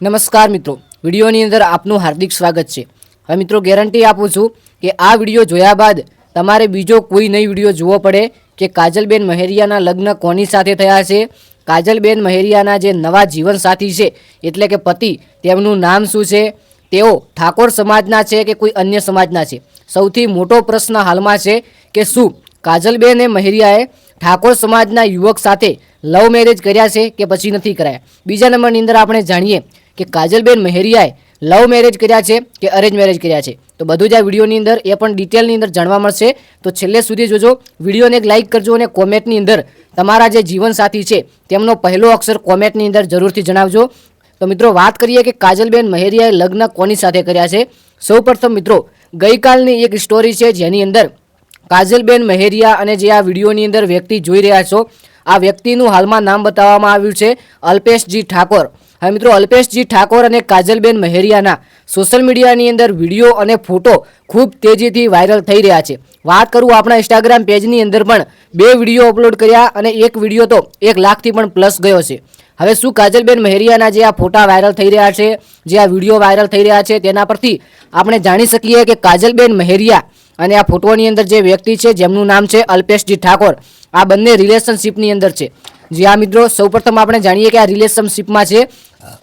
નમસ્કાર મિત્રો, વિડીયોની અંદર આપનું હાર્દિક સ્વાગત છે। હવે મિત્રો ગેરંટી આપું છું કે આ વિડીયો જોયા બાદ તમારે બીજો કોઈ નઈ વિડીયો જોવો પડે કે કાજલબેન મહેરિયાના લગ્ન કોની સાથે થયા છે, કાજલબેન મહેરિયાના જે નવા જીવનસાથી છે એટલે કે પતિ, તેમનું નામ શું છે, તેઓ ઠાકોર સમાજના છે કે કોઈ અન્ય સમાજના છે। સૌથી મોટો પ્રશ્ન હાલમાં છે કે શું કાજલબેન મહેરિયાએ ઠાકોર સમાજના યુવક સાથે લવ મેરેજ કર્યા છે કે પછી નથી કરાયા। બીજા નંબરની અંદર આપણે જાણીએ કે કાજલબેન મહેરિયાએ લવ મેરેજ કર્યા છે કે અરેન્જ મેરેજ કર્યા છે, તો બધું જ આ વિડીયોની અંદર એ પણ ડિટેલની અંદર જાણવા મળશે। તો છેલ્લે સુધી જોજો, વિડીયોને એક લાઇક કરજો અને કોમેન્ટની અંદર તમારા જે જીવનસાથી છે તેમનો પહેલો અક્ષર કોમેન્ટની અંદર જરૂરથી જણાવજો। તો મિત્રો વાત કરીએ કે કાજલબેન મહેરિયાએ લગ્ન કોની સાથે કર્યા છે। સૌપ્રથમ મિત્રો ગઈકાલની એક સ્ટોરી છે જેની અંદર કાજલબેન મહેરિયા અને જે આ વિડીયોની અંદર વ્યક્તિ જોઈ રહ્યા છો, આ વ્યક્તિનું હાલમાં નામ બતાવવામાં આવ્યું છે અલ્પેશજી ઠાકોર। હવે મિત્રો અલ્પેશજી ઠાકોર અને કાજલબેન મહેરિયાના સોશિયલ મીડિયાની અંદર વિડીયો અને ફોટો ખૂબ તેજીથી વાયરલ થઈ રહ્યા છે। વાત કરું આપણા ઇન્સ્ટાગ્રામ પેજની અંદર પણ 2 વિડીયો અપલોડ કર્યા અને એક વિડીયો તો 1 લાખથી પણ પ્લસ ગયો છે। હવે શું કાજલબેન મહેરિયાના જે આ ફોટા વાયરલ થઈ રહ્યા છે, જે આ વિડીયો વાયરલ થઈ રહ્યા છે, તેના પરથી આપણે જાણી શકીએ કે કાજલબેન મહેરિયા અને આ ફોટોની અંદર જે વ્યક્તિ છે જેમનું નામ છે અલ્પેશજી ઠાકોર, આ બંને રિલેશનશિપની અંદર છે। જે આ મિત્રો સૌપ્રથમ આપણે જાણીએ કે આ રિલેશનશિપમાં છે।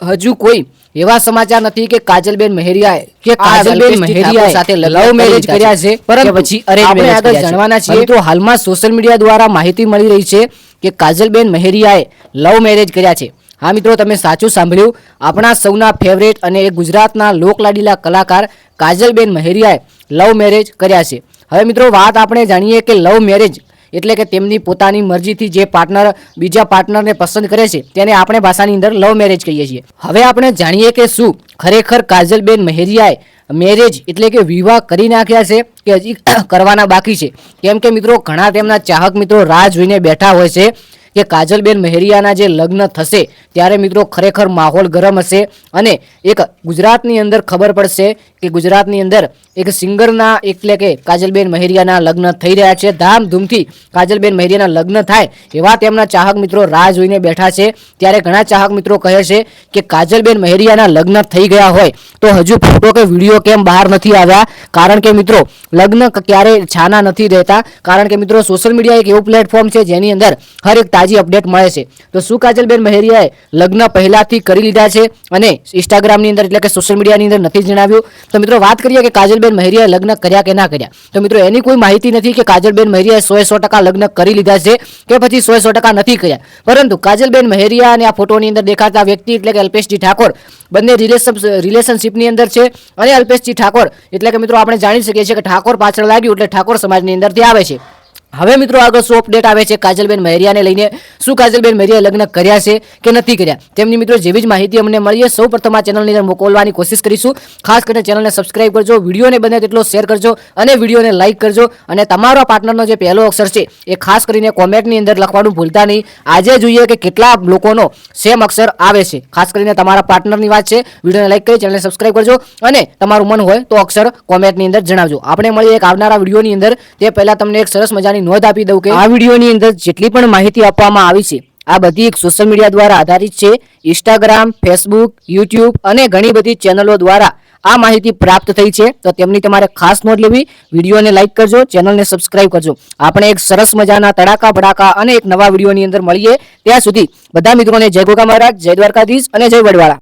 હજુ કોઈ એવા સમાચાર નથી કે કાજલબેન મહેરિયાએ સાથે લવ મેરેજ કર્યા છે પરંતુ પછી અરેન્જ મેરેજ કર્યા છે। જાણવાના છીએ તો હાલમાં સોશિયલ મીડિયા દ્વારા માહિતી મળી રહી છે કે કાજલબેન મહેરિયાએ લવ મેરેજ કર્યા છે। હા મિત્રો, તમે સાચું સાંભળ્યું, આપણા સૌના ફેવરેટ અને ગુજરાતના લોકલાડીલા કલાકાર કાજલબેન મહેરિયાએ લવ મેરેજ કર્યા છે। હવે મિત્રો વાત આપણે જાણીએ કે લવ મેરેજ એટલે કે તેમની પોતાની મરજીથી જે પાર્ટનર બીજા પાર્ટનરને પસંદ કરે છે તેને આપણે ભાષાની અંદર લવ મેરેજ કહીએ છીએ। હવે આપણે જાણીએ કે શું ખરેખર કાજલબેન મહેરિયાએ મેરેજ એટલે કે વિવાહ કરી નાખ્યા છે કે હજી કરવાના બાકી છે, કેમ કે મિત્રો ઘણા તેમના ચાહક મિત્રો રાહ જોઈને બેઠા હોય છે કે કાજલબેન મહેરિયાના જે લગ્ન થશે ત્યારે મિત્રો ખરેખર માહોલ ગરમ હશે અને એક ગુજરાતની અંદર ખબર પડશે કે ગુજરાતની અંદર એક સિંગરના એટલે કે કાજલબેન મહેરિયાના લગ્ન થઈ રહ્યા છે। ધામધૂમથી કાજલબેન મહેરિયાના લગ્ન થાય એવા તેમના ચાહક મિત્રો રાહ જોઈને બેઠા છે। ત્યારે ઘણા ચાહક મિત્રો કહે છે કે કાજલબેન મહેરિયાના લગ્ન થઈ ગયા હોય તો હજુ ફોટો કે વિડીયો કેમ બહાર નથી આવ્યા, કારણ કે મિત્રો લગ્ન ક્યારે છાના નથી રહેતા, કારણ કે મિત્રો સોશિયલ મીડિયા એક એવું પ્લેટફોર્મ છે જેની અંદર હર એક તાજી અપડેટ મળે છે। તો શું કાજલબેન મહેરિયાએ લગ્ન પહેલાથી કરી લીધા છે અને ઇન્સ્ટાગ્રામની અંદર એટલે કે સોશિયલ મીડિયાની અંદર નથી જણાવ્યું? તો મિત્રો વાત કરીએ કે કાજલબેન મહેરિયાએ લગ્ન કર્યા કે ના કર્યા, તો મિત્રો એની કોઈ માહિતી નથી કે કાજલબેન મહેરિયાએ 100% લગ્ન કરી લીધા છે કે પછી 100% નથી કર્યા, પરંતુ કાજલબેન મહેરિયા અને આ ફોટોની અંદર દેખાતા વ્યક્તિ એટલે કે અલ્પેશજી ઠાકોર બંને રિલેશનશિપની અંદર છે। અને અલ્પેશજી ઠાકોર એટલે કે મિત્રો આપણે જાણી શકીએ છીએ કે ઠાકોર પાછળ લાગ્યું એટલે ઠાકોર સમાજની અંદરથી આવે છે। હવે મિત્રો આગળ શું અપડેટ આવે છે કાજલબેન મહેરિયાને લઈને, શું કાજલબેન મહેરિયાએ લગ્ન કર્યા છે કે નથી કર્યા, તેમની મિત્રો જેવી જ માહિતી અમને મળીએ સૌપ્રથમ આ ચેનલની અંદર મોકલવાની કોશિશ કરીશું। ખાસ કરીને ચેનલને સબસ્ક્રાઇબ કરજો, વિડીયોને બને તેટલો શેર કરજો અને વિડીયોને લાઇક કરજો અને તમારો પાર્ટનરનો જે પહેલો અક્ષર છે એ ખાસ કરીને કોમેન્ટની અંદર લખવાનું ભૂલતા નહીં। આજે જોઈએ કે કેટલા લોકોનો સેમ અક્ષર આવે છે, ખાસ કરીને તમારા પાર્ટનરની વાત છે। વિડીયોને લાઇક કરી ચેનલને સબસ્ક્રાઇબ કરજો અને તમારું મન હોય તો અક્ષર કોમેન્ટની અંદર જણાવજો। આપણે મળીએ એક આવનારા વિડીયોની અંદર, તે પહેલા તમને એક સરસ મજાની નોંધ આપી દઉં કે આ વિડીયોની અંદર જેટલી પણ માહિતી આપવામાં આવી છે આ બધી એક સોશિયલ મીડિયા દ્વારા આધારિત છે। ઇન્સ્ટાગ્રામ, ફેસબુક, યુટ્યુબ અને ઘણી બધી ચેનલો દ્વારા આ માહિતી પ્રાપ્ત થઈ છે, તો તેમની તમારે ખાસ નોંધ લેવી। વિડીયોને લાઇક કરજો, ચેનલને સબસ્ક્રાઇબ કરજો। આપણે એક સરસ મજાના તડાકા ભડાકા અને એક નવા વિડીયોની અંદર મળીએ, ત્યાં સુધી બધા મિત્રોને જય ગોગા મહારાજ, જય દ્વારકાધીશ અને જય વડવાળા।